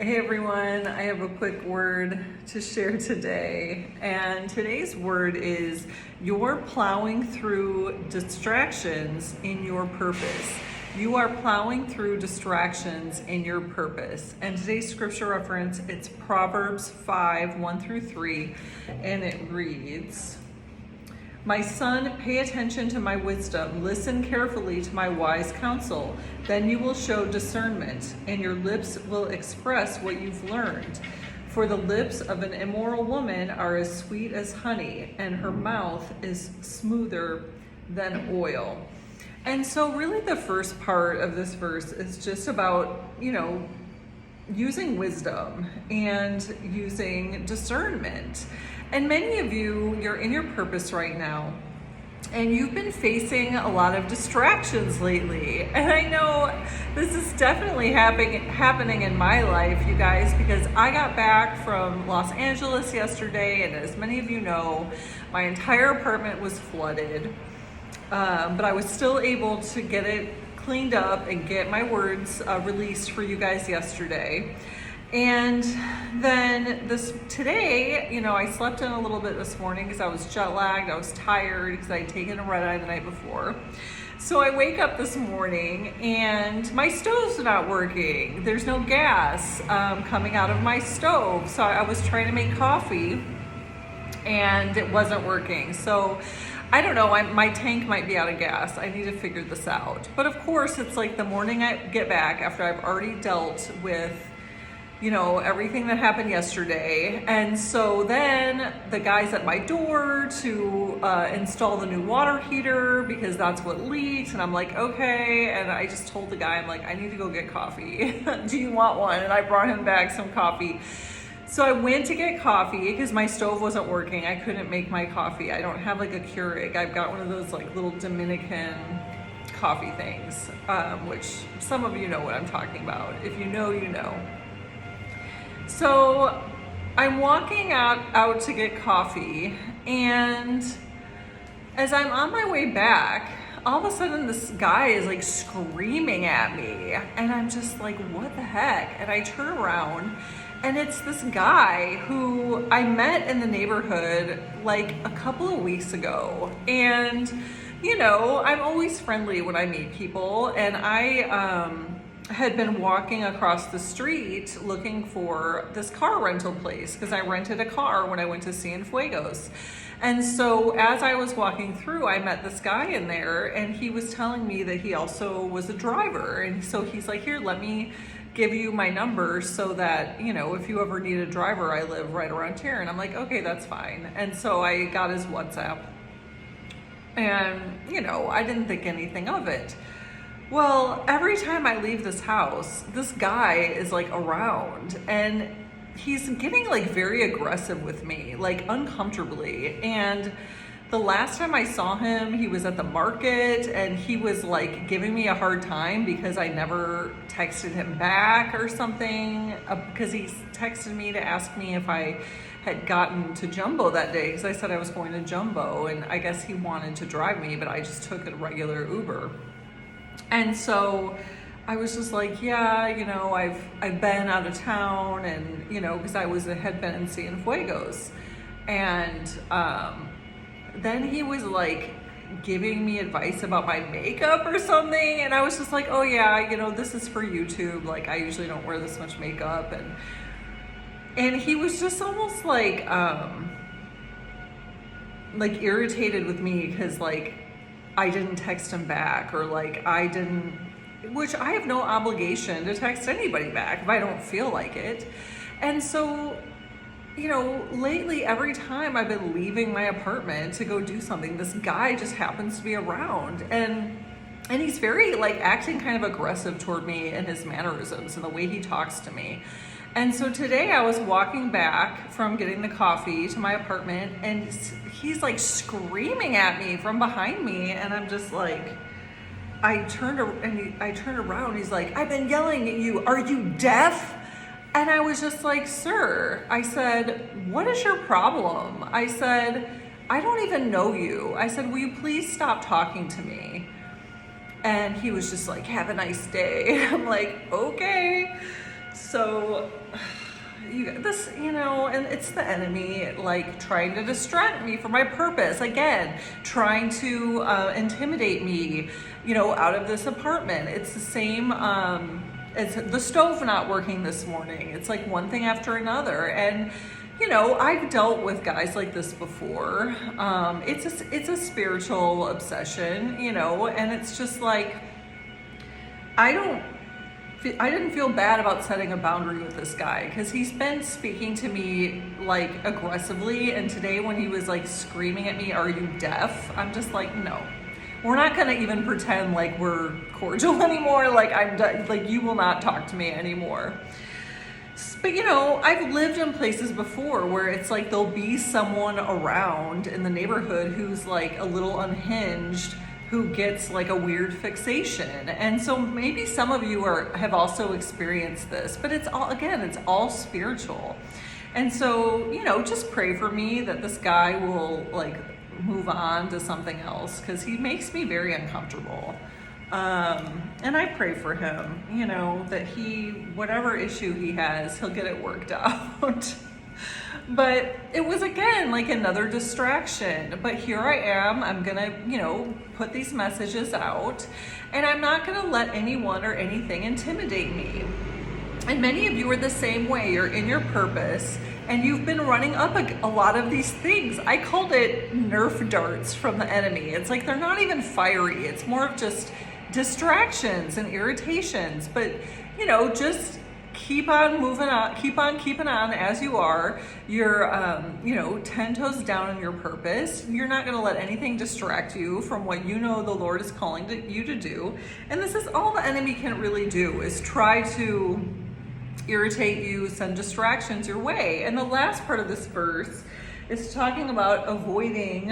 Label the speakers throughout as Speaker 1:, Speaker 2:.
Speaker 1: Hey everyone, I have a quick word to share today. And today's word is you're plowing through distractions in your purpose. You are plowing through distractions in your purpose. And today's scripture reference, it's Proverbs 5, 1 through 3, and it reads, "My son, pay attention to my wisdom. Listen carefully to my wise counsel. Then you will show discernment, and your lips will express what you've learned. For the lips of an immoral woman are as sweet as honey, and her mouth is smoother than oil." And so really the first part of this verse is just about, using wisdom and using discernment. And many of you, you're in your purpose right now, and you've been facing a lot of distractions lately. And I know this is definitely happening in my life, you guys, because I got back from Los Angeles yesterday, and as many of you know, my entire apartment was flooded. But I was still able to get it cleaned up and get my words released for you guys yesterday. And then today, I slept in a little bit this morning because I was jet lagged. I was tired because I had taken a red eye the night before. So I wake up this morning and my stove's not working. There's no gas coming out of my stove. So I was trying to make coffee and it wasn't working. So I don't know, my tank might be out of gas. I need to figure this out. But of course, it's like the morning I get back after I've already dealt with, everything that happened yesterday. And so then the guy's at my door to install the new water heater because that's what leaked. And I'm like, okay. And I just told the guy, I'm like, I need to go get coffee. Do you want one? And I brought him back some coffee. So I went to get coffee because my stove wasn't working. I couldn't make my coffee. I don't have like a Keurig. I've got one of those like little Dominican coffee things, which some of you know what I'm talking about. If you know, you know. So I'm walking out to get coffee, and as I'm on my way back, all of a sudden this guy is like screaming at me, and I'm just like, what the heck? And I turn around, and it's this guy who I met in the neighborhood like a couple of weeks ago. And, I'm always friendly when I meet people. And I had been walking across the street looking for this car rental place because I rented a car when I went to Cienfuegos. And so as I was walking through, I met this guy in there, and he was telling me that he also was a driver. And so he's like, here, let me give you my number so that, if you ever need a driver, I live right around here. And I'm like, okay, that's fine. And so I got his WhatsApp, and, I didn't think anything of it. Well, every time I leave this house, this guy is like around, and he's getting like very aggressive with me, like uncomfortably. And the last time I saw him, he was at the market, and he was like giving me a hard time because I never texted him back or something, because he texted me to ask me if I had gotten to Jumbo that day, because I said I was going to Jumbo, and I guess he wanted to drive me, but I just took a regular Uber. And so I was just like, yeah, I've been out of town, and, because had been in Cienfuegos. And then he was like giving me advice about my makeup or something. And I was just like, oh yeah, this is for YouTube. Like, I usually don't wear this much makeup. And he was just almost like irritated with me because like I didn't text him back, or like which I have no obligation to text anybody back if I don't feel like it. And so, lately, every time I've been leaving my apartment to go do something, this guy just happens to be around. And he's very acting kind of aggressive toward me in his mannerisms and the way he talks to me. And so today I was walking back from getting the coffee to my apartment, and he's like screaming at me from behind me. And I'm just like, I turned around. He's like, I've been yelling at you. Are you deaf? And I was just like, sir, I said, what is your problem? I said, I don't even know you. I said, will you please stop talking to me? And he was just like, have a nice day. I'm like, okay. So and it's the enemy, like, trying to distract me from my purpose. Again, trying to intimidate me, out of this apartment. It's the same, it's the stove not working this morning. It's like one thing after another. And, I've dealt with guys like this before. It's a spiritual obsession, and it's just like, I didn't feel bad about setting a boundary with this guy, because he's been speaking to me like aggressively. And today when he was like screaming at me, "Are you deaf?" I'm just like, no, we're not gonna even pretend like we're cordial anymore. Like, you will not talk to me anymore. But I've lived in places before where it's like there'll be someone around in the neighborhood who's like a little unhinged, who gets like a weird fixation. And so maybe some of you have also experienced this, but it's all spiritual. And so, just pray for me that this guy will like move on to something else, because he makes me very uncomfortable. And I pray for him, that whatever issue he has, he'll get it worked out. But it was, again, like another distraction. But here I am. I'm going to, put these messages out. And I'm not going to let anyone or anything intimidate me. And many of you are the same way. You're in your purpose, and you've been running up a lot of these things. I called it Nerf darts from the enemy. It's like they're not even fiery. It's more of just distractions and irritations. But, just keep on moving on, keep on keeping on as you are. You're, 10 toes down in your purpose. You're not going to let anything distract you from what the Lord is calling you to do. And this is all the enemy can really do, is try to irritate you, send distractions your way. And the last part of this verse is talking about avoiding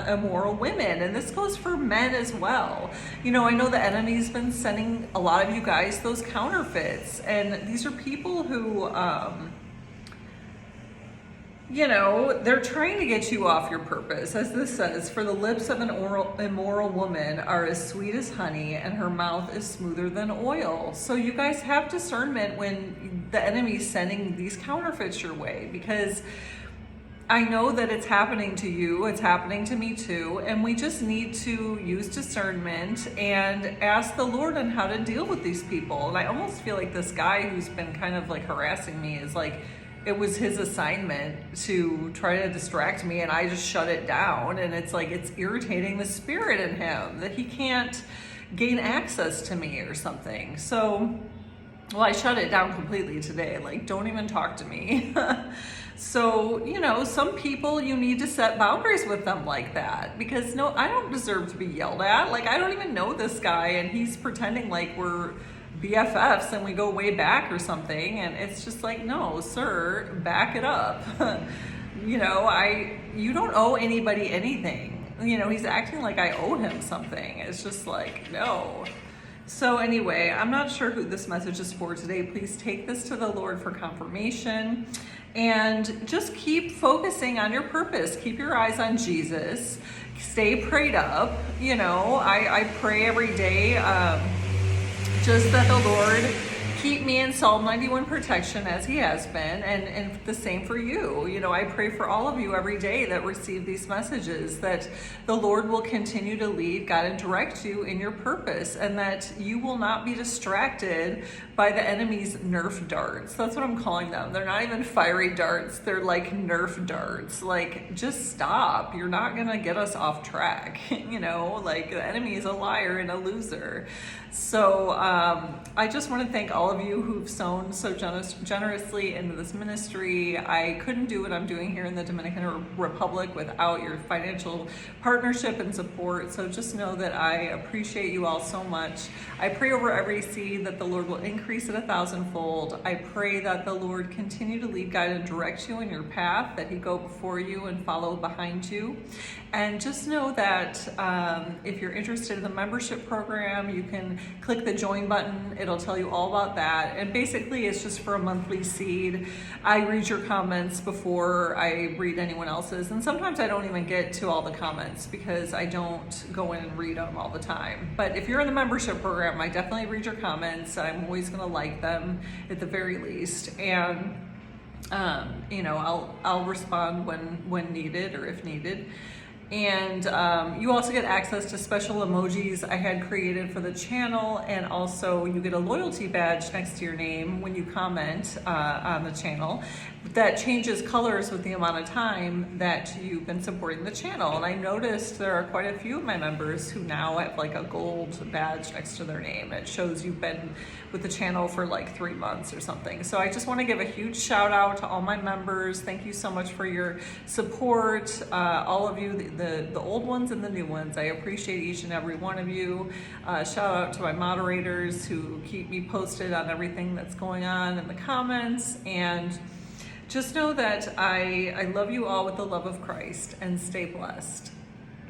Speaker 1: immoral women. And this goes for men as well. I know the enemy's been sending a lot of you guys those counterfeits. And these are people who, they're trying to get you off your purpose. As this says, for the lips of an immoral woman are as sweet as honey, and her mouth is smoother than oil. So you guys have discernment when the enemy's sending these counterfeits your way, because I know that it's happening to you, it's happening to me too, and we just need to use discernment and ask the Lord on how to deal with these people. And I almost feel like this guy who's been kind of like harassing me is like, it was his assignment to try to distract me, and I just shut it down. And it's like, it's irritating the spirit in him that he can't gain access to me or something. So, I shut it down completely today. Like, don't even talk to me. So, some people, you need to set boundaries with them like that, because I don't deserve to be yelled at. Like, I don't even know this guy, and he's pretending like we're BFFs and we go way back or something. And it's just like, no, sir, back it up. You don't owe anybody anything. He's acting like I owe him something. It's just like, no. So anyway, I'm not sure who this message is for today. Please take this to the Lord for confirmation, and just keep focusing on your purpose. Keep your eyes on Jesus. Stay prayed up. I pray every day, just that the Lord keep me in Psalm 91 protection, as he has been, and the same for you. I pray for all of you every day that receive these messages, that the Lord will continue to lead, guide, and direct you in your purpose, and that you will not be distracted by the enemy's Nerf darts. That's what I'm calling them. They're not even fiery darts. They're like Nerf darts. Like, just stop. You're not going to get us off track. Like, the enemy is a liar and a loser. So I just want to thank all of you who've sown so generously into this ministry. I couldn't do what I'm doing here in the Dominican Republic without your financial partnership and support. So just know that I appreciate you all so much. I pray over every seed that the Lord will increase it 1,000-fold. I pray that the Lord continue to lead, guide, and direct you in your path, that he go before you and follow behind you. And just know that if you're interested in the membership program, you can click the join button. It'll tell you all about that. And basically it's just for a monthly seed. I read your comments before I read anyone else's, and sometimes I don't even get to all the comments because I don't go in and read them all the time. But if you're in the membership program, I definitely read your comments. I'm always going to like them at the very least, and I'll respond when needed or if needed. And you also get access to special emojis I had created for the channel, and also you get a loyalty badge next to your name when you comment on the channel that changes colors with the amount of time that you've been supporting the channel. And I noticed there are quite a few of my members who now have like a gold badge next to their name. It shows you've been with the channel for like 3 months or something. So I just want to give a huge shout out to all my members. Thank you so much for your support, all of you, the old ones and the new ones. I appreciate each and every one of you. Shout out to my moderators who keep me posted on everything that's going on in the comments. And just know that I love you all with the love of Christ, and stay blessed.